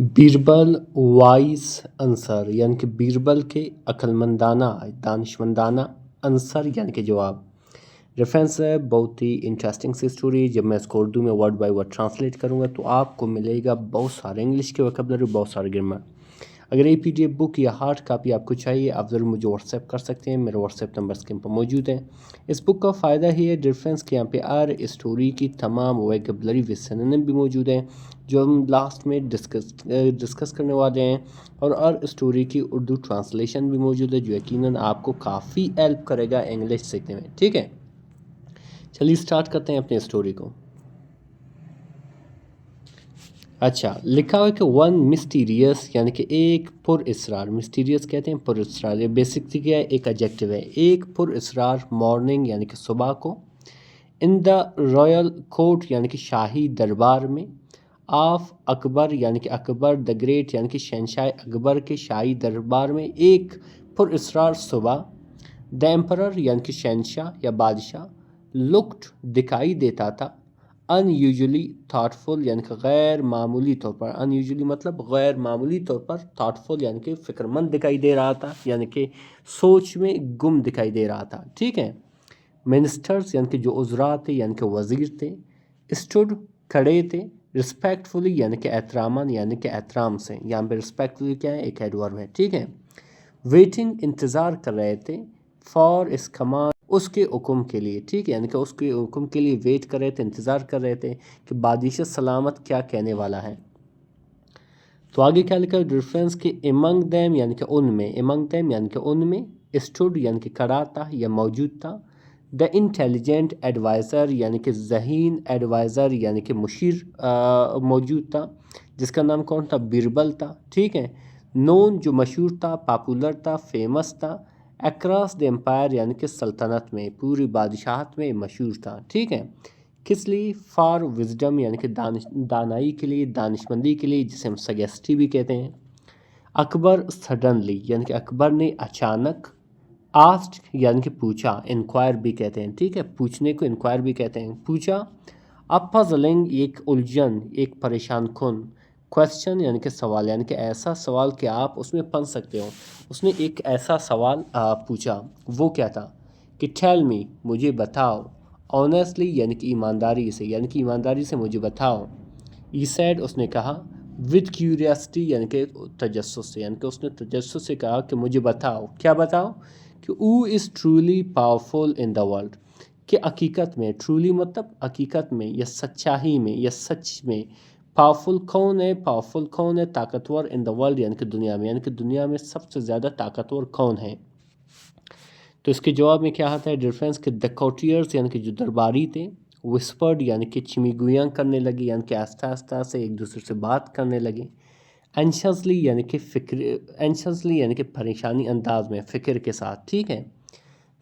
Birbal voice answer یعنی کہ بیربل کے عقلمندانہ دانشمندانہ آنسر یعنی کہ جواب. ریفرنس ہے بہت ہی انٹرسٹنگ سی اسٹوری. جب میں اس کو اردو میں ورڈ بائی ورڈ ٹرانسلیٹ کروں گا تو آپ کو ملے گا بہت سارے انگلش کے ویکیبلری، بہت سارے گرامر. اگر یہ PDF بک یا ہارڈ کاپی آپ کو چاہیے آپ ضرور مجھے واٹس ایپ کر سکتے ہیں. میرا واٹس ایپ نمبر اسکرین پر موجود ہے. اس بک کا فائدہ ہی ہے ریفرنس کے یہاں پہ ہر اسٹوری کی تمام ویکیبلری و سینونیم بھی موجود ہیں جو ہم لاسٹ میں ڈسکس کرنے والے ہیں، اور ہر اسٹوری کی اردو ٹرانسلیشن بھی موجود ہے جو یقیناً آپ کو کافی ہیلپ کرے گا انگلش سیکھنے میں. ٹھیک ہے، چلیے اسٹارٹ کرتے ہیں اپنی اسٹوری کو. اچھا، لکھا ہوا ہے کہ ون مسٹیریس یعنی کہ ایک پر اسرار. مسٹیریس کہتے ہیں پر اسرار. یہ بیسکلی کیا ہے؟ ایک ایڈجیکٹو ہے. ایک پر اسرار مارننگ یعنی کہ صبح کو، ان دا رائل کورٹ یعنی کہ شاہی دربار میں، آف اکبر یعنی کہ اکبر دا گریٹ یعنی کہ شہنشاہ اکبر کے شاہی دربار میں ایک پر اسرار صبح، دا ایمپرر یعنی کہ شہنشاہ یا بادشاہ، لکڈ دکھائی دیتا تھا، ان یوزلی تھاٹفل یعنی کہ غیر معمولی طور پر. ان یوزلی مطلب غیر معمولی طور پر، تھاٹفل یعنی کہ فکر مند دکھائی دے رہا تھا، یعنی کہ سوچ میں گم دکھائی دے رہا تھا. ٹھیک ہے. منسٹرز یعنی کہ جو وزراء تھے یعنی کہ وزیر تھے، اسٹوڈ کھڑے تھے، رسپیکٹفلی یعنی کہ احتراماً یعنی کہ احترام سے. یہاں پہ رسپیکٹفلی کیا ہے؟ ایک ایڈورب ہے. ٹھیک ہے. ویٹنگ انتظار کر رہے تھے، فار اس کمانڈ اس کے حکم کے لیے. ٹھیک ہے، یعنی کہ اس کے حکم کے لیے ویٹ کر رہے تھے، انتظار کر رہے تھے کہ بادشاہ سلامت کیا کہنے والا ہے. تو آگے کیا لکھا ہے؟ ریفرنس کے امنگ دیم یعنی کہ ان میں، امنگ دیم یعنی کہ ان میں، اسٹوڈ یعنی کہ کھڑا تھا یا موجود تھا، دا انٹیلیجنٹ ایڈوائزر یعنی کہ ذہین ایڈوائزر یعنی کہ مشیر موجود تھا، جس کا نام کون تھا؟ بیربل تھا. ٹھیک ہے. نون جو مشہور تھا، پاپولر تھا، فیمس تھا، اکراس دی امپائر یعنی کہ سلطنت میں، پوری بادشاہت میں مشہور تھا. ٹھیک ہے. کس لیے؟ فار وزڈم یعنی کہ دانائی کے لیے، دانشمندی کے لیے، جسے ہم سگیسٹی بھی کہتے ہیں. اکبر سڈنلی یعنی کہ اکبر نے اچانک، آسکڈ یعنی کہ پوچھا، انکوائر بھی کہتے ہیں. ٹھیک ہے، پوچھنے کو انکوائر بھی کہتے ہیں. پوچھا. پزلنگ ایک الجھن، ایک پریشان کن، کویسچن یعنی کہ سوال، یعنی کہ ایسا سوال کہ آپ اس میں پھنس سکتے ہو. اس نے ایک ایسا سوال پوچھا. وہ کیا تھا؟ کہ ٹیل می مجھے بتاؤ، آنیسٹلی یعنی کہ ایمانداری سے، یعنی کہ ایمانداری سے مجھے بتاؤ. ای سیڈ اس نے کہا، ود کیوریاسٹی یعنی کہ تجسس سے، یعنی کہ اس نے تجسس سے کہا کہ مجھے بتاؤ. کیا بتاؤ؟ کہ who is truly powerful in the world, کہ حقیقت میں، ٹرولی مطلب حقیقت میں یا سچائی میں یا سچ میں، پاورفل کون ہے؟ پاورفل کون ہے؟ طاقتور ان دا ورلڈ یعنی کہ دنیا میں، یعنی کہ دنیا میں سب سے زیادہ طاقتور کون ہے؟ تو اس کے جواب میں کیا آتا ہے؟ ریفرنس کہ دا کورٹیئرز یعنی کہ جو درباری تھے، وسپرڈ یعنی کہ چمیگویاں کرنے لگے، یعنی کہ آہستہ آہستہ سے ایک دوسرے سے بات کرنے لگے. اینشسلی یعنی کہ اینشسلی یعنی کہ پریشانی انداز میں، فکر کے ساتھ. ٹھیک ہے.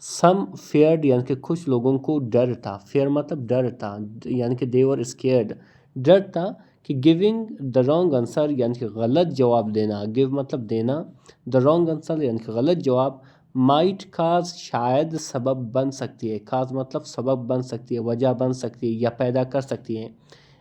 سم فیئرڈ یعنی کہ کچھ لوگوں کو ڈر تھا، فیئر مطلب ڈر تھا، یعنی کہ دیور اسکیئرڈ، ڈر تھا کہ گیونگ دا رانگ آنسر یعنی کہ غلط جواب دینا، گیو مطلب دینا، دا رانگ آنسر یعنی کہ غلط جواب، مائٹ کاز شاید سبب بن سکتی ہے، کاز مطلب سبب بن سکتی ہے، وجہ بن سکتی ہے یا پیدا کر سکتی ہے.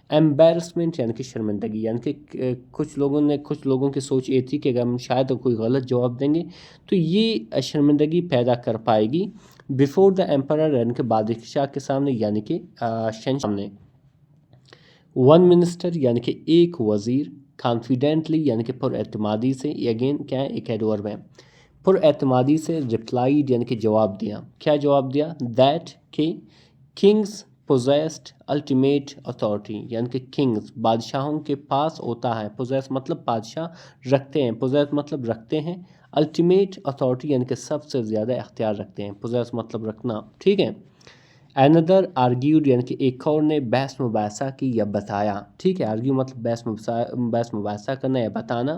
ایمبیرسمنٹ یعنی کہ شرمندگی، یعنی کہ کچھ لوگوں کی سوچ یہ تھی کہ اگر ہم شاید کوئی غلط جواب دیں گے تو یہ شرمندگی پیدا کر پائے گی. بیفور دا ایمپرر یعنی کہ بادشاہ کے سامنے، یعنی کہ شہنشاہ سامنے. ون منسٹر یعنی کہ ایک وزیر، کانفیڈنٹلی یعنی کہ پر اعتمادی سے، یہ اگین کیا ہے؟ ایک ایڈورب ہے. پر اعتمادی سے، ریپلائیڈ یعنی کہ جواب دیا. کیا جواب دیا؟ دیٹ کہ کنگز پوزیسڈ الٹیمیٹ اتھارٹی، یعنی کہ کنگز بادشاہوں کے پاس ہوتا ہے، پوزیس مطلب بادشاہ رکھتے ہیں، پوزیس مطلب رکھتے ہیں، الٹیمیٹ اتھارٹی یعنی کہ سب سے زیادہ اختیار رکھتے ہیں، پوزیس مطلب رکھنا. ٹھیک ہے. اندر آرگیوڈ یعنی کہ ایک اور نے بحث مباحثہ کی یا بتایا. ٹھیک ہے. آرگیو مطلب بحث مباحثہ کرنا یا بتانا.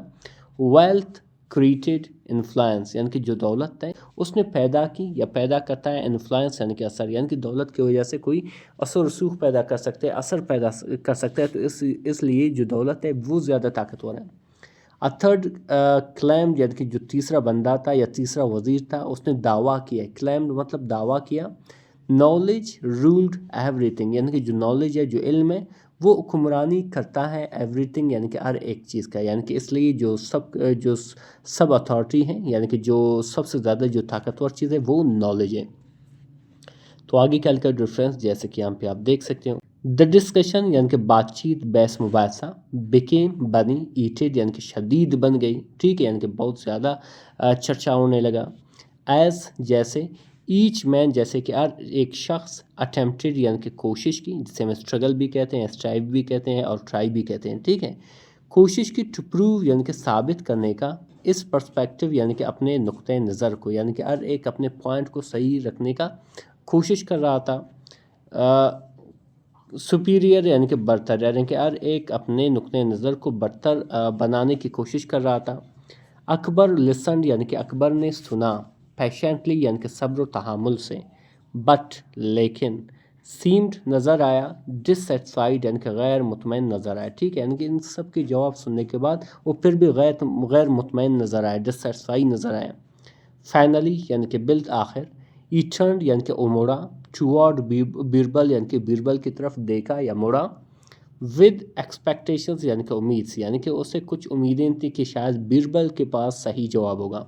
ویلتھ کریٹڈ انفلوئنس یعنی کہ جو دولت ہے اس نے پیدا کی یا پیدا کرتا ہے، انفلوئنس یعنی کہ اثر، یعنی کہ دولت کی وجہ سے کوئی اثر رسوخ پیدا کر سکتے ہیں، اثر پیدا کر سکتا ہے، تو اس لیے جو دولت ہے وہ زیادہ طاقتور ہے. تھرڈ کلیم یعنی کہ جو تیسرا بندہ تھا یا تیسرا وزیر تھا اس نے دعویٰ کیا. کلیم مطلب دعویٰ کیا. نالج رولڈ ایوری تھنگ یعنی کہ جو نالج ہے، جو علم ہے وہ حکمرانی کرتا ہے ایوری تھنگ یعنی کہ ہر ایک چیز کا، یعنی کہ اس لیے جو سب اتھارٹی ہیں یعنی کہ جو سب سے زیادہ جو طاقتور چیز ہے وہ نالج ہے۔ تو آگے کل کا ریفرنس جیسے کہ یہاں پہ آپ دیکھ سکتے ہیں، دا ڈسکشن یعنی کہ بات چیت بحث مباحثہ، بیکیم بنی ایٹڈ یعنی کہ شدید بن گئی، ٹھیک ہے، یعنی کہ بہت زیادہ چرچا ہونے لگا، ایز جیسے، ایچ مین جیسے کہ ہر ایک شخص، اٹیمپٹڈ یعنی کہ کوشش کی، جسے ہم اسٹرگل بھی کہتے ہیں، اسٹرائیو بھی کہتے ہیں اور ٹرائی بھی کہتے ہیں، ٹھیک ہے، کوشش کی، ٹو پروو یعنی کہ ثابت کرنے کا، اس پرسپیکٹیو یعنی کہ اپنے نقطۂ نظر کو، یعنی کہ ہر ایک اپنے پوائنٹ کو صحیح رکھنے کا کوشش کر رہا تھا، سپیریئر یعنی کہ برتر، یعنی کہ ہر ایک اپنے نقطۂ نظر کو برتر بنانے کی کوشش کر رہا تھا، اکبر لسنڈ یعنی کہ اکبر نے سنا، پیشنٹلی یعنی کہ صبر و تحمل سے، بٹ لیکن، سیمڈ نظر آیا، ڈسسیٹسفائیڈ یعنی کہ غیر مطمئن نظر آیا، ٹھیک ہے، یعنی کہ ان سب کے جواب سننے کے بعد وہ پھر بھی غیر مطمئن نظر آیا، ڈسسیٹسفائی نظر آیا، فائنلی یعنی کہ بالآخر، ایٹرنڈ یعنی کہ مڑا، ٹوارڈ بیربل یعنی کہ بیربل کی طرف دیکھا یا مڑا، ود ایکسپیکٹیشنز یعنی کہ امید، یعنی کہ اسے کچھ امیدیں تھیں کہ شاید بیربل کے پاس صحیح جواب ہوگا،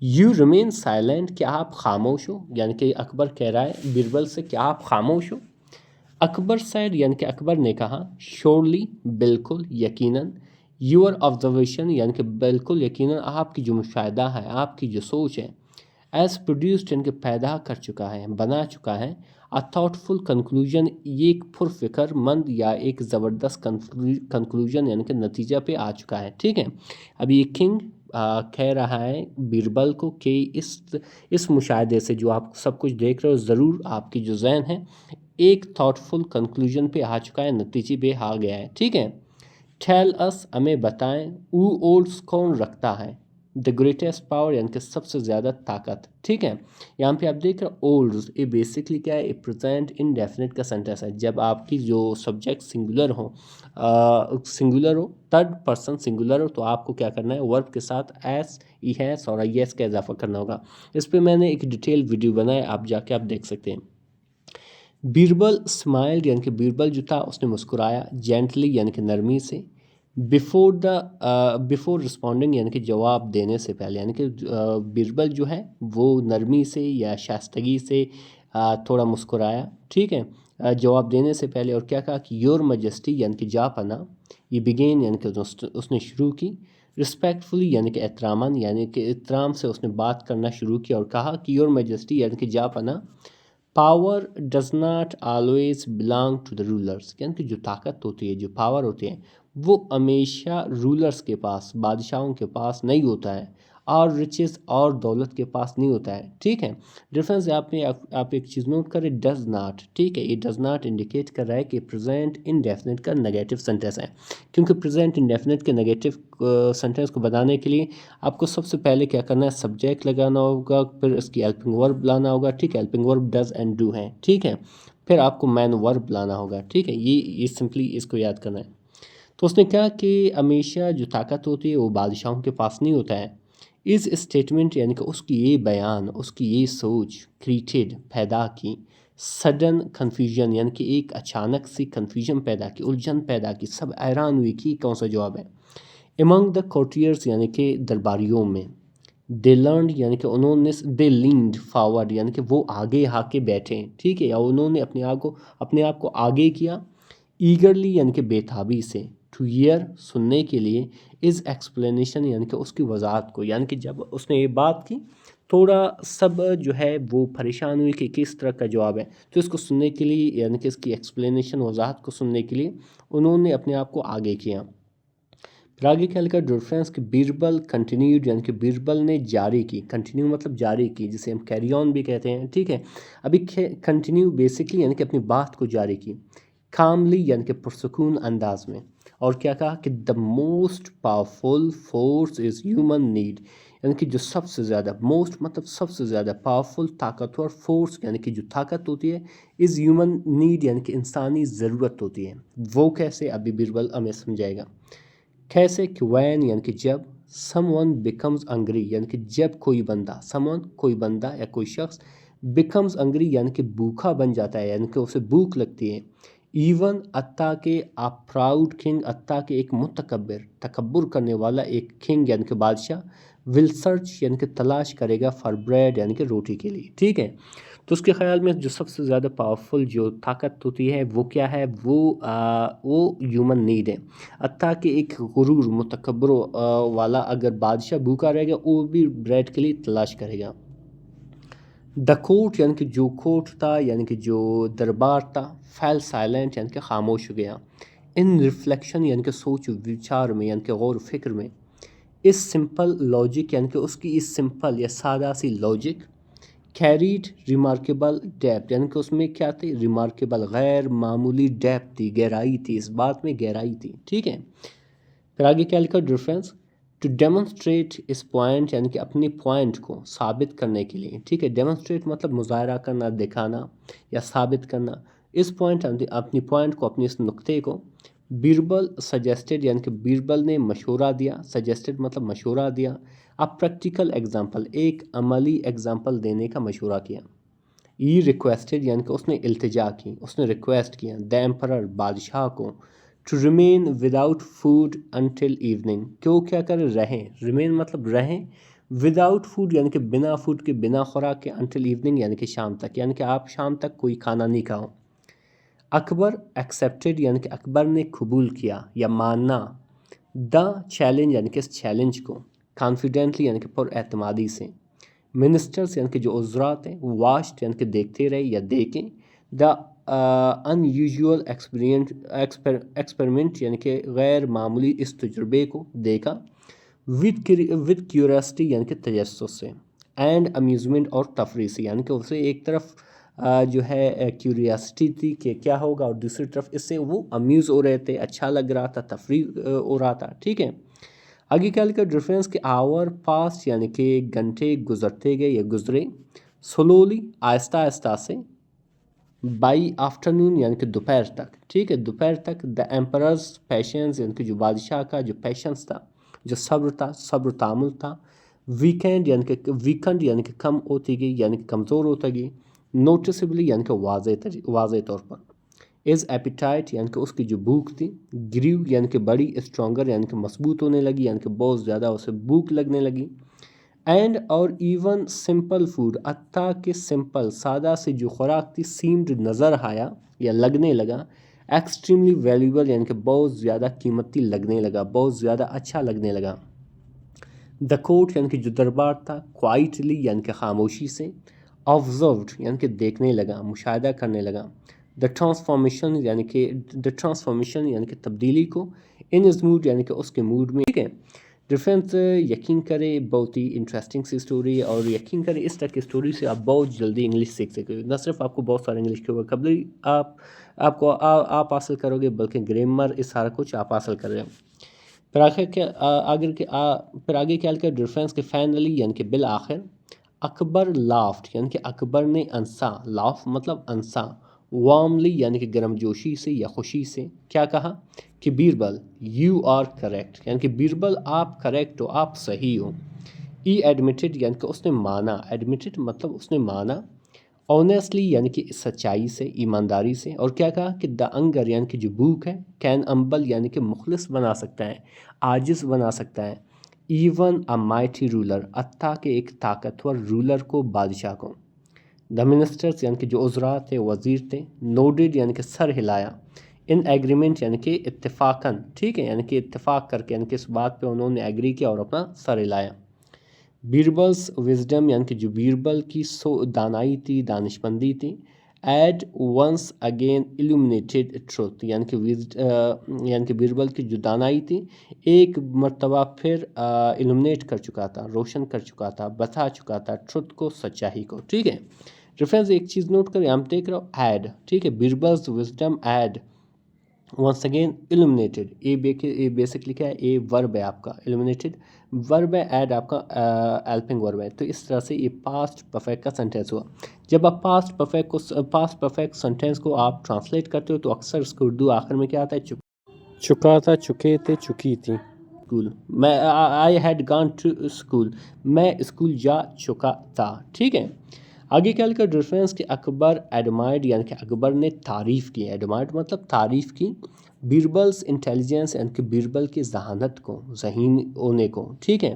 یو ریمین سائلنٹ، کیا آپ خاموش ہو، یعنی کہ اکبر کہہ رہا ہے بیربل سے کیا آپ خاموش ہو، اکبر سیڈ یعنی کہ اکبر نے کہا، شورلی بالکل، یقیناً، یور آبزرویشن یعنی کہ بالکل یقیناً آپ کی جو مشاہدہ ہے، آپ کی جو سوچ ہے، ایز پروڈیوسڈ یعنی کہ پیدا کر چکا ہے، بنا چکا ہے، اے تھاٹ فل کنکلوژن، یہ ایک پرفکر مند یا ایک زبردست کنکلوژن یعنی کہ نتیجہ پہ آ چکا ہے، ٹھیک ہے، اب یہ کنگ کہہ رہا ہے بیربل کو کہ اس مشاہدے سے جو آپ سب کچھ دیکھ رہے ہو، ضرور آپ کی جو ذہن ہے ایک تھاٹ فل کنکلوژن پہ آ چکا ہے، نتیجے پہ آ گیا ہے، ٹھیک ہے، ٹیل اس ہمیں بتائیں، او اولڈس کون رکھتا ہے، دا گریٹسٹ پاور یعنی کہ سب سے زیادہ طاقت، ٹھیک ہے، یہاں پہ آپ دیکھ رہے اولڈز، یہ بیسکلی کیا ہے، پریزنٹ انڈیفینٹ کا سینٹینس ہے، جب آپ کی جو سبجیکٹ سنگولر ہو تھرڈ پرسن سنگولر ہو تو آپ کو کیا کرنا ہے، ورب کے ساتھ ایس، ای ہیس اور آئی ایس کا اضافہ کرنا ہوگا، اس پہ میں نے ایک ڈیٹیل ویڈیو بنایا، آپ جا کے آپ دیکھ سکتے ہیں، بیربل اسمائلڈ یعنی کہ بیربل جو تھا اس نے مسکرایا، جینٹلی یعنی کہ نرمی سے، بیفور رسپونڈنگ یعنی کہ جواب دینے سے پہلے، یعنی کہ بیربل جو ہے وہ نرمی سے یا شائستگی سے تھوڑا مسکرایا، ٹھیک ہے، جواب دینے سے پہلے، اور کیا کہا کہ یور میجسٹی یعنی کہ جا پنا، یہ بگین یعنی کہ اس نے شروع کی، رسپیکٹفلی یعنی کہ احتراماً یعنی کہ احترام سے اس نے بات کرنا شروع کیا اور کہا کہ یور میجسٹی یعنی کہ جا پنا، power does not always belong to the rulers, یعنی کہ جو طاقت ہوتی ہے، جو پاور ہوتی ہے، وہ ہمیشہ رولرس کے پاس، بادشاہوں کے پاس نہیں ہوتا ہے، اور رچز اور دولت کے پاس نہیں ہوتا ہے، ٹھیک ہے، ڈفرینس آپ ایک چیز نوٹ کریں، ڈز ناٹ، ٹھیک ہے، یہ ڈز ناٹ انڈیکیٹ کر رہا ہے کہ پریزنٹ انڈیفینٹ کا نیگیٹو سینٹینس ہے، کیونکہ پریزنٹ انڈیفینٹ کے نیگیٹو سینٹینس کو بنانے کے لیے آپ کو سب سے پہلے کیا کرنا ہے، سبجیکٹ لگانا ہوگا، پھر اس کی ہیلپنگ ورب لانا ہوگا، ٹھیک ہے، ہیلپنگ ورب ڈز اینڈ ڈو ہیں، ٹھیک ہے، پھر آپ کو مین ورب لانا ہوگا، ٹھیک ہے، یہ سمپلی اس کو یاد کرنا ہے، تو اس نے کہا کہ ہمیشہ جو طاقت ہوتی ہے وہ بادشاہوں کے پاس نہیں ہوتا ہے، اس اسٹیٹمنٹ یعنی کہ اس کی یہ بیان، اس کی یہ سوچ، کریٹڈ پیدا کی، سڈن کنفیوژن یعنی کہ ایک اچانک سی کنفیوژن پیدا کی، الجھن پیدا کی، سب حیران ہوئی کہ کون سا جواب ہے، امنگ دا کورٹیئرز یعنی کہ درباریوں میں، دے لرنڈ یعنی کہ انہوں نے، دے لینڈ فارورڈ یعنی کہ وہ آگے آ کے بیٹھے، ٹھیک ہے، یا انہوں نے اپنے آپ کو آگے کیا، ایگرلی یعنی کہ بےتابی سے، ٹو ہیئر سننے کے لیے، از ایکسپلینیشن یعنی کہ اس کی وضاحت کو، یعنی کہ جب اس نے یہ بات کی تھوڑا سب جو ہے وہ پریشان ہوئی کہ کس طرح کا جواب ہے، تو اس کو سننے کے لیے یعنی کہ اس کی ایکسپلینیشن وضاحت کو سننے کے لیے انہوں نے اپنے آپ کو آگے کیا، پھر آگے کیا لکھا ریفرنس کہ بیربل کنٹینیوڈ یعنی کہ بیربل نے جاری کی، کنٹینیو مطلب جاری کی، جسے ہم کیری آن بھی کہتے ہیں، ٹھیک ہے، ابھی کنٹینیو بیسکلی یعنی کہ اپنی بات کو جاری کی، کاملی یعنی کہ پرسکون انداز میں، اور کیا کہا کہ the most powerful force is human need, یعنی کہ جو سب سے زیادہ، موسٹ مطلب سب سے زیادہ، پاورفل طاقتور، فورس یعنی کہ جو طاقت ہوتی ہے، از ہیومن نیڈ یعنی کہ انسانی ضرورت ہوتی ہے، وہ کیسے، ابھی بیربل ہمیں سمجھائے گا، کیسے کہ وین یعنی کہ جب، سم ون بیکمز انگری یعنی کہ جب کوئی بندہ، سم ون کوئی بندہ یا کوئی شخص، بیکمز انگری یعنی کہ بھوکا بن جاتا ہے، یعنی کہ اسے بھوک لگتی ہے، ایون حتیٰ کہ پراؤڈ کنگ، حتیٰ کہ ایک متکبر، تکبر کرنے والا ایک کنگ یعنی کہ بادشاہ، ول سرچ یعنی کہ تلاش کرے گا فار بریڈ یعنی کہ روٹی کے لیے. ٹھیک ہے. تو اس کے خیال میں جو سب سے زیادہ پاورفل جو طاقت ہوتی ہے وہ کیا ہے؟ وہ ہیومن نیڈ ہے. حتیٰ کہ ایک غرور متکبر والا اگر بادشاہ بھوکا رہے گا وہ بھی بریڈ کے لیے تلاش کرے گا. دا کورٹ یعنی کہ جو کورٹ تھا یعنی کہ جو دربار تھا، فیل سائلنٹ یعنی کہ خاموش ہو گیا. ان ریفلیکشن یعنی کہ سوچ و وچار میں یعنی کہ غور و فکر میں. اس سمپل لاجک یعنی کہ اس کی اس سمپل یا سادہ سی لاجک کیریڈ ریمارکیبل ڈیپتھ یعنی کہ اس میں کیا تھی؟ ریمارکیبل، غیر معمولی ڈیپتھ تھی، گہرائی تھی، اس بات میں گہرائی تھی. ٹھیک ہے. پھر آگے کیا لکھا؟ ڈیفرنس ٹو ڈیمونسٹریٹ اس پوائنٹ یعنی کہ اپنی پوائنٹ کو ثابت کرنے کے لیے. ٹھیک ہے. ڈیمونسٹریٹ مطلب مظاہرہ کرنا، دکھانا یا ثابت کرنا. اس پوائنٹ اپنی پوائنٹ کو، اپنی اس نقطے کو بیربل سجیسٹڈ یعنی کہ بیربل نے مشورہ دیا. سجیسٹڈ مطلب مشورہ دیا. اب پریکٹیکل ایگزامپل، ایک عملی ایگزامپل دینے کا مشورہ کیا. ای ریکویسٹڈ یعنی کہ اس نے التجا کی، اس نے ریکویسٹ کیا دا ایمپرر بادشاہ کو to remain without food until evening, کہ وہ کیا کریں؟ رہیں. ریمین مطلب رہیں. وداؤٹ فوڈ یعنی کہ بنا فوڈ کے، بنا خوراک کے، انٹل ایوننگ یعنی کہ شام تک، یعنی کہ آپ شام تک کوئی کھانا نہیں کھاؤ. اکبر ایکسیپٹڈ یعنی کہ اکبر نے قبول کیا یا ماننا دا چیلنج یعنی کہ اس چیلنج کو. کانفیڈنٹلی یعنی کہ پر اعتمادی سے. منسٹرز یعنی کہ جو عذرات ہیں، واشڈ یعنی کہ دیکھتے رہے یا دیکھیں. دا ان یوزول ایکسپیریمنٹ یعنی کہ غیر معمولی اس تجربے کو دیکھا. ود کیوریاسٹی یعنی کہ تجسس سے. اینڈ امیوزمنٹ اور تفریح سے، یعنی کہ اسے ایک طرف جو ہے کیوریاسٹی تھی کہ کیا ہوگا، اور دوسری طرف اس سے وہ امیوز ہو رہے تھے، اچھا لگ رہا تھا، تفریح ہو رہا تھا. ٹھیک ہے. آگے کیا لکھا؟ ڈیفرنس کہ آور پاس یعنی کہ گھنٹے گزرتے گئے یا گزرے. سلولی آہستہ آہستہ سے. بائی آفٹرنون یعنی کہ دوپہر تک. ٹھیک ہے. دوپہر تک. دا ایمپررز پیشنس یعنی کہ جو بادشاہ کا جو پیشنس تھا، جو صبر تھا، صبر تعامل تھا. ویکنڈ یعنی کہ کم ہوتی گئی یعنی کہ کمزور ہوتا گئی. نوٹسبلی یعنی کہ واضح طور پر. از ایپیٹائٹ یعنی کہ اس کی جو بھوک تھی. گریو یعنی کہ بڑی. اسٹرانگر یعنی کہ مضبوط ہونے لگی، یعنی کہ بہت زیادہ اسے بھوک لگنے لگی. اینڈ اور ایون سمپل فوڈ، حتیٰ کہ سمپل سادہ سے جو خوراک تھی، سیمڈ نظر آیا یا لگنے لگا. ایکسٹریملی ویلیوبل یعنی کہ بہت زیادہ قیمتی لگنے لگا، بہت زیادہ اچھا لگنے لگا. دا کورٹ یعنی کہ جو دربار تھا. کوائٹلی یعنی کہ خاموشی سے. آبزروڈ یعنی کہ دیکھنے لگا، مشاہدہ کرنے لگا. دا ٹرانسفارمیشن یعنی کہ تبدیلی کو. ان از موڈ یعنی کہ اس کے موڈ میں. ٹھیک ہے. ڈیفرنس یقین کرے بہت ہی انٹرسٹنگ سی اسٹوری، اور یقین کرے اس طرح کی اسٹوری سے آپ بہت جلدی انگلش سیکھ سکتے ہو. نہ صرف آپ کو بہت سارے انگلش کے ووکیبلری آپ حاصل کرو گے، بلکہ گرامر اس سارا کچھ آپ حاصل کر رہے ہو. پھر آگے کیا لکھا؟ ڈیفرنس کے فائنلی یعنی کہ بالآخر. اکبر لافٹ یعنی کہ اکبر نے انسا. لاف مطلب انسا. وارملی یعنی کہ گرم جوشی سے یا خوشی سے. کیا کہا؟ کہ بیربل یو آر کریکٹ یعنی کہ بیربل آپ کریکٹ ہو، آپ صحیح ہو. ای ایڈمیٹڈ یعنی کہ اس نے مانا. ایڈمیٹڈ مطلب اس نے مانا. آنیسٹلی یعنی کہ سچائی سے، ایمانداری سے. اور کیا کہا؟ کہ دا انگر یعنی کہ جو بھوک ہے. کین امبل یعنی کہ مخلص بنا سکتا ہے، عاجز بنا سکتا ہے. ایون اے مائٹی رولر، حتیٰ کہ ایک طاقتور رولر کو، بادشاہ کو. دا منسٹرز یعنی کہ جو عذرات تھے، وزیر تھے. نوڈڈ یعنی کہ سر ہلایا. ان ایگریمنٹ یعنی کہ اتفاقاً. ٹھیک ہے. یعنی کہ اتفاق کر کے، یعنی کہ اس بات پہ انہوں نے ایگری کیا اور اپنا سر ہلایا. بیربلس وزڈم یعنی کہ جو بیربل کی دانائی تھی، دانشمندی تھی. And once again illuminated truth یعنی کہ بیربل کی جو دانائی تھی ایک مرتبہ پھر illuminate کر چکا تھا، روشن کر چکا تھا، بتا چکا تھا ٹروتھ کو، سچائی کو. ٹھیک ہے. ریفرنس ایک چیز نوٹ کریں، ہم دیکھ رہا ہوں ایڈ. ٹھیک ہے. Birbal's wisdom had once again illuminated. اے بیسکلی کیا ہے؟ اے ورب ہے آپ کا. illuminated ورب ہے، ایڈ آپ کا ہیلپنگ ورب ہے. تو اس طرح سے یہ پاسٹ پرفیکٹ کا سینٹینس ہوا. جب آپ پاسٹ پرفیکٹ سینٹینس کو آپ ٹرانسلیٹ کرتے ہو تو اکثر اس کو اردو آخر میں کیا آتا ہے؟ چکا تھا، چکے تھے، چکی تھی. اسکول میں آئی ہیڈ گان ٹو اسکول، میں اسکول جا چکا تھا. ٹھیک ہے. آگے کیا لکھا ریفرنس کہ اکبر ایڈمائرڈ یعنی کہ اکبر نے تعریف کی، ایڈمائرڈ مطلب تعریف کی، بیربلس انٹیلیجنس یعنی کہ بیربل کی ذہانت کو، ذہین ہونے کو، ٹھیک ہے،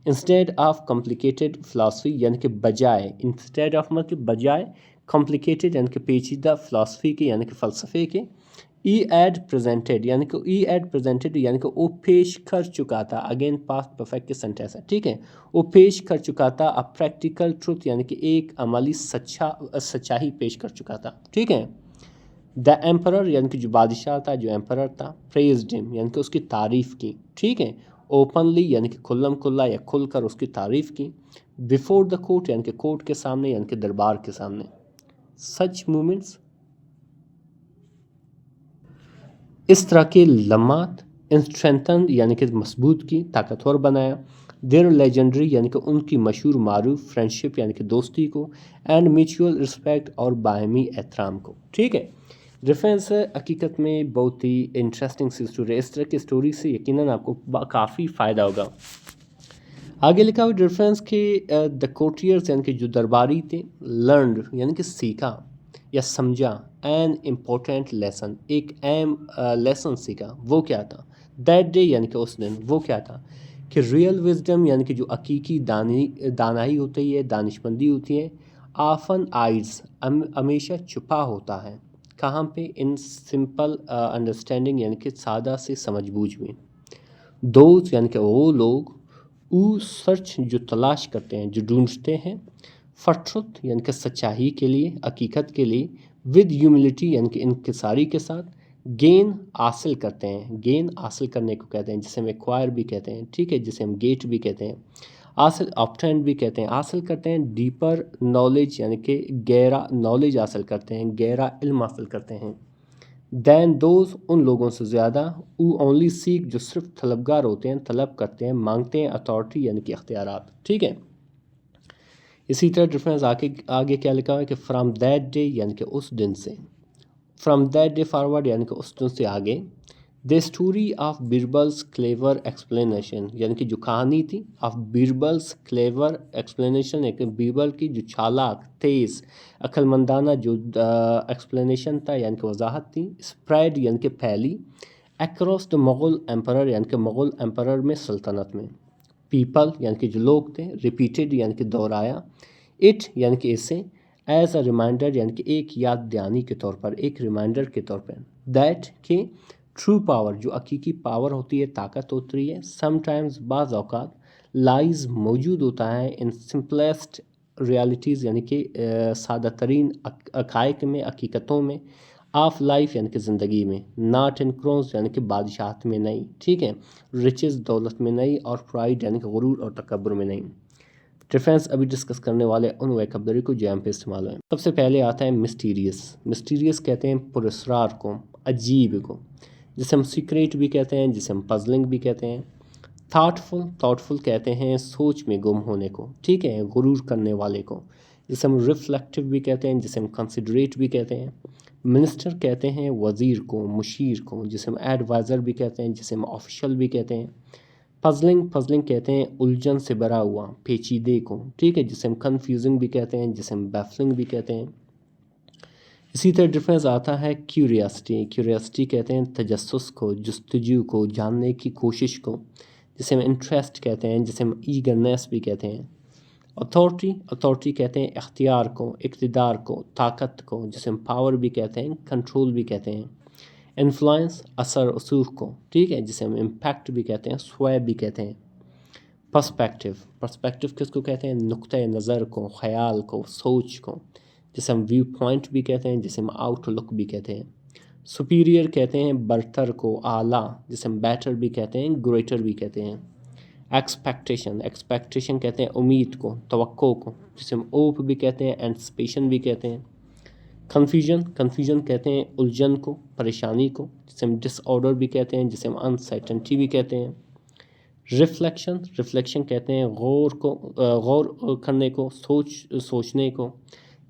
انسٹیڈ آف کمپلیکیٹڈ فلاسفی یعنی کہ بجائے، انسٹیڈ آف مطلب بجائے، کمپلیکیٹڈ یعنی کہ پیچیدہ فلاسفی کے یعنی کہ فلسفے کے، ای ایڈ پریزنٹڈ یعنی کہ ای ایڈ پریزنٹڈ یعنی کہ وہ پیش کر چکا تھا، اگین پاسٹ پرفیکٹ کے سینٹینس ہے، ٹھیک ہے، وہ پیش کر چکا تھا، ا پریکٹیکل ٹروتھ یعنی کہ ایک عملی سچائی پیش کر چکا تھا، ٹھیک ہے، دا ایمپرر یعنی کہ جو بادشاہ تھا، جو ایمپرر تھا، پریزڈ ہم یعنی کہ اس کی تعریف کی، ٹھیک ہے، اوپنلی یعنی کہ کھلم کھلا یا کھل کر اس کی تعریف کی، بیفور دا کورٹ یعنی کہ کورٹ کے سامنے یعنی کہ دربار کے سامنے، سچ مومنٹس اس طرح کے لمحات اسٹرینتھن یعنی کہ مضبوط کی، طاقتور بنایا، دیر لیجنڈری یعنی کہ ان کی مشہور معروف فرینڈشپ یعنی کہ دوستی کو، اینڈ میوچول رسپیکٹ اور باہمی احترام کو، ٹھیک ہے۔ ریفرنس حقیقت میں بہت ہی انٹرسٹنگ سی اسٹوری ہے، اس طرح کی اسٹوری سے یقیناً آپ کو کافی فائدہ ہوگا۔ آگے لکھا ہوا ریفرنس کہ دا کورٹیئرز یعنی کہ جو درباری تھے، لرنڈ یعنی کہ سیکھا یا سمجھا، این امپورٹنٹ لیسن ایک اہم لیسن سیکھا، وہ کیا تھا، دیٹ ڈے یعنی کہ اس دن، وہ کیا تھا کہ ریئل وزڈم یعنی کہ جو حقیقی دانائی ہوتی ہے، دانشمندی ہوتی ہے، آفن آئیز ہمیشہ چھپا ہوتا ہے، کہاں پہ، ان سمپل انڈرسٹینڈنگ یعنی کہ سادہ سے سمجھ بوجھ میں، دوز یعنی کہ وہ لوگ، او سرچ جو تلاش کرتے ہیں، جو ڈھونڈتے ہیں، فار ٹروتھ یعنی کہ سچائی کے لیے، حقیقت کے لیے، ود ہیوملٹی یعنی کہ انکساری کے ساتھ، گین حاصل کرتے ہیں، گین حاصل کرنے کو کہتے ہیں، جسے ہم ایکوائر بھی کہتے ہیں، ٹھیک ہے، جسے ہم گیٹ بھی کہتے ہیں، حاصل آپٹینڈ بھی کہتے ہیں، حاصل کرتے ہیں، ڈیپر نالج یعنی کہ گہرا نالج حاصل کرتے ہیں، گہرا علم حاصل کرتے ہیں، دین دوز ان لوگوں سے زیادہ، او اونلی سیک جو صرف طلبگار ہوتے ہیں، طلب کرتے ہیں، مانگتے ہیں، اتھارٹی یعنی کہ اختیارات، ٹھیک ہے۔ اسی طرح ڈفرینس آگے کیا لکھا ہوا ہے کہ فرام دیٹ ڈے یعنی کہ اس دن سے، فرام دیٹ ڈے فارورڈ یعنی کہ اس دن سے آگے، the story of Birbal's clever explanation یعنی کہ جو کہانی تھی، آف بیربلس کلیور ایکسپلینیشن یعنی کہ بیربل کی جو چالاک، تیز، عقل مندانہ جو ایکسپلینیشن تھا یعنی کہ وضاحت تھی، اسپریڈ یعنی کہ پھیلی، اکراس دا مغل ایمپرر یعنی کہ مغل ایمپرر میں، سلطنت میں، پیپل یعنی کہ جو لوگ تھے، ریپیٹڈ یعنی کہ دہرایا، اٹ یعنی کہ اسے، ایز اے ریمائنڈر یعنی کہ ایک یاد دہانی کے طور پر، ایک ریمائنڈر کے طور پر، دیٹ کہ ٹرو پاور جو حقیقی پاور ہوتی ہے، طاقت ہوتی ہے، سم ٹائمز بعض اوقات، لائز موجود ہوتا ہے، ان سمپلیسٹ ریالٹیز یعنی کہ سادہ ترین حقائق میں، حقیقتوں میں، آف لائف یعنی کہ زندگی میں، ناٹ ان کرونز یعنی کہ بادشاہت میں نہیں، ٹھیک ہے، رچز دولت میں نہیں، اور پرائڈ یعنی کہ غرور اور تکبر میں نہیں۔ ریفرنس ابھی ڈسکس کرنے والے ان ویکیبلری کو جو پہ استعمال ہوئے، سب سے پہلے آتا ہے مسٹیریس، مسٹیریس کہتے ہیں پراسرار کو، عجیب کو، جسے ہم سیکریٹ بھی کہتے ہیں، جسے ہم پزلنگ بھی کہتے ہیں، تھاٹفل کہتے ہیں سوچ میں گم ہونے کو، ٹھیک ہے، غرور کرنے والے کو، جسے ہم ریفلیکٹیو بھی کہتے ہیں، جسے ہم کنسیڈریٹ بھی کہتے ہیں، منسٹر کہتے ہیں وزیر کو، مشیر کو، جسے ہم ایڈوائزر بھی کہتے ہیں، جسے ہم آفیشل بھی کہتے ہیں، پزلنگ کہتے ہیں الجھن سے بھرا ہوا، پیچیدے کو، ٹھیک ہے، جسے ہم کنفیوزنگ بھی کہتے ہیں، جسے ہم بیفلنگ بھی کہتے ہیں۔ اسی طرح ڈفرینس آتا ہے کیوریاسٹی کہتے ہیں تجسس کو، جستجو کو، جاننے کی کوشش کو، جسے ہم انٹرسٹ کہتے ہیں، جسے ہم ایگرنیس بھی کہتے ہیں۔ اتھارٹی کہتے ہیں اختیار کو، اقتدار کو، طاقت کو، جسے ہم پاور بھی کہتے ہیں، کنٹرول بھی کہتے ہیں۔ انفلوئنس اثر رسوخ کو، ٹھیک ہے، جسے ہم امپیکٹ بھی کہتے ہیں، سوئے بھی کہتے ہیں۔ پرسپیکٹیو کس کو کہتے ہیں، نقطۂ نظر کو، خیال کو، سوچ کو، جسے ہم ویو پوائنٹ بھی کہتے ہیں، جسے ہم آؤٹ لک بھی کہتے ہیں۔ سپیریئر کہتے ہیں برتر کو، اعلیٰ، جسے ہم بیٹر بھی کہتے ہیں، گریٹر بھی کہتے ہیں۔ ایکسپیکٹیشن کہتے ہیں امید کو، توقع کو، جسے ہم اوپ بھی کہتے ہیں، اینٹسپیشن بھی کہتے ہیں۔ کنفیوژن کہتے ہیں الجھن کو، پریشانی کو، جسے ہم ڈس آرڈر بھی کہتے ہیں، جسے ہم انسرٹنٹی بھی کہتے ہیں۔ ریفلیکشن کہتے ہیں غور کرنے کو، سوچنے کو،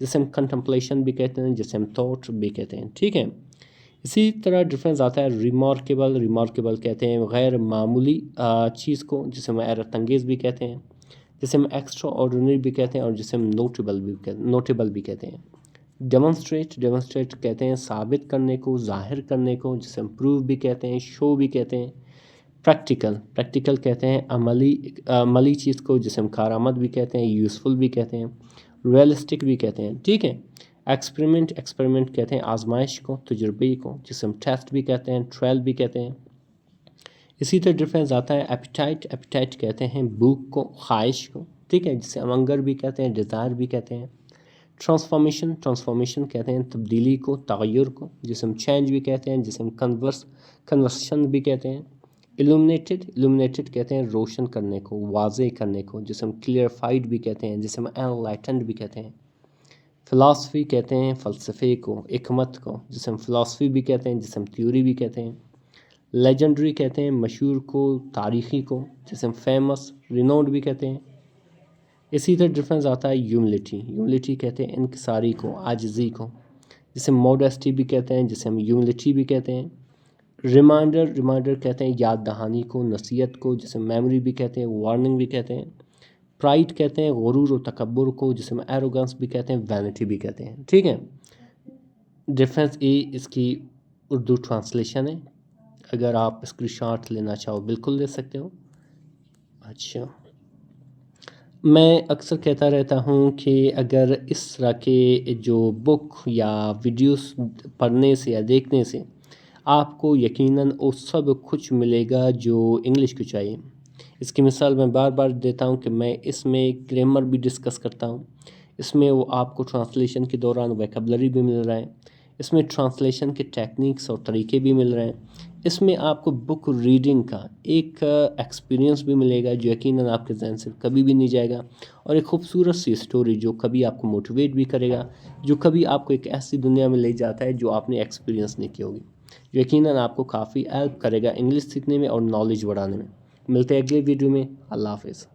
جسے ہم کنٹمپلیشن بھی کہتے ہیں، جسے ہم تھاٹ بھی کہتے ہیں، ٹھیک ہے۔ اسی طرح ڈفرینس آتا ہے ریمارکیبل کہتے ہیں غیر معمولی چیز کو، جسے ہم حیرت انگیز بھی کہتے ہیں۔ جسے ہم ایکسٹرا آرڈینری بھی کہتے ہیں اور جسے ہم نوٹیبل بھی کہتے ہیں. ڈیمونسٹریٹ کہتے ہیں ثابت کرنے کو، ظاہر کرنے کو، جسے ہم پروو بھی کہتے ہیں، شو بھی کہتے ہیں. پریکٹیکل کہتے ہیں عملی چیز کو، جسے ہم کارآمد بھی کہتے ہیں، یوزفل بھی کہتے ہیں، ریئلسٹک بھی کہتے ہیں. ٹھیک ہے. ایکسپیریمنٹ کہتے ہیں آزمائش کو، تجربے کو، جسے ہم ٹیسٹ بھی کہتے ہیں، ٹرائل بھی کہتے ہیں. اسی طرح ڈفرینس آتا ہے ایپیٹائٹ کہتے ہیں بھوک کو، خواہش کو. ٹھیک ہے. جسے ہم انگر بھی کہتے ہیں، ڈیزائر بھی کہتے ہیں. ٹرانسفارمیشن کہتے ہیں تبدیلی کو، تغیر کو، جسے ہم چینج بھی کہتے ہیں، جسے ہم کنورشن بھی کہتے ہیں. illuminated کہتے ہیں روشن کرنے کو، واضح کرنے کو، جسے ہم کلیئرفائڈ بھی کہتے ہیں، جسے ہم enlightened بھی کہتے ہیں. فلاسفی کہتے ہیں فلسفے کو، حکمت کو، جسے ہم فلاسفی بھی کہتے ہیں، جسے ہم تھیوری بھی کہتے ہیں. لیجنڈری کہتے ہیں مشہور کو، تاریخی کو، جسے ہم فیمس، رینوڈ بھی کہتے ہیں. اسی طرح ڈفرینس آتا ہے ہیوملٹی کہتے ہیں انکساری کو، عاجزی کو، جسے ہم موڈیسٹی بھی کہتے ہیں، جسے ہم ہیوملٹی بھی کہتے ہیں. ریمائنڈر کہتے ہیں یاد دہانی کو، نصیحت کو، جسے میموری بھی کہتے ہیں، وارننگ بھی کہتے ہیں. پرائڈ کہتے ہیں غرور و تکبر کو، جسے ہم ایروگنس بھی کہتے ہیں، وینٹی بھی کہتے ہیں. ٹھیک ہے. ڈفرینس اے اس کی اردو ٹرانسلیشن ہے. اگر آپ اسکرین شاٹ لینا چاہو بالکل لے سکتے ہو. اچھا، میں اکثر کہتا رہتا ہوں کہ اگر اس طرح کے جو بک یا ویڈیوز پڑھنے سے یا دیکھنے سے آپ کو یقیناً وہ سب کچھ ملے گا جو انگلش کو چاہیے. اس کی مثال میں بار بار دیتا ہوں کہ میں اس میں گرامر بھی ڈسکس کرتا ہوں. اس میں وہ آپ کو ٹرانسلیشن کے دوران ویکیبلری بھی مل رہا ہے. اس میں ٹرانسلیشن کے ٹیکنیکس اور طریقے بھی مل رہے ہیں. اس میں آپ کو بک ریڈنگ کا ایک ایکسپیرینس بھی ملے گا جو یقیناً آپ کے ذہن سے کبھی بھی نہیں جائے گا، اور ایک خوبصورت سی اسٹوری جو کبھی آپ کو موٹیویٹ بھی کرے گا، جو کبھی آپ کو ایک ایسی دنیا میں لے جاتا ہے جو آپ نے ایکسپیرینس نہیں کی ہوگی، جو یقیناً آپ کو کافی ہیلپ کرے گا انگلش سیکھنے میں اور نالج بڑھانے میں. ملتے ہیں اگلے ویڈیو میں. اللہ حافظ.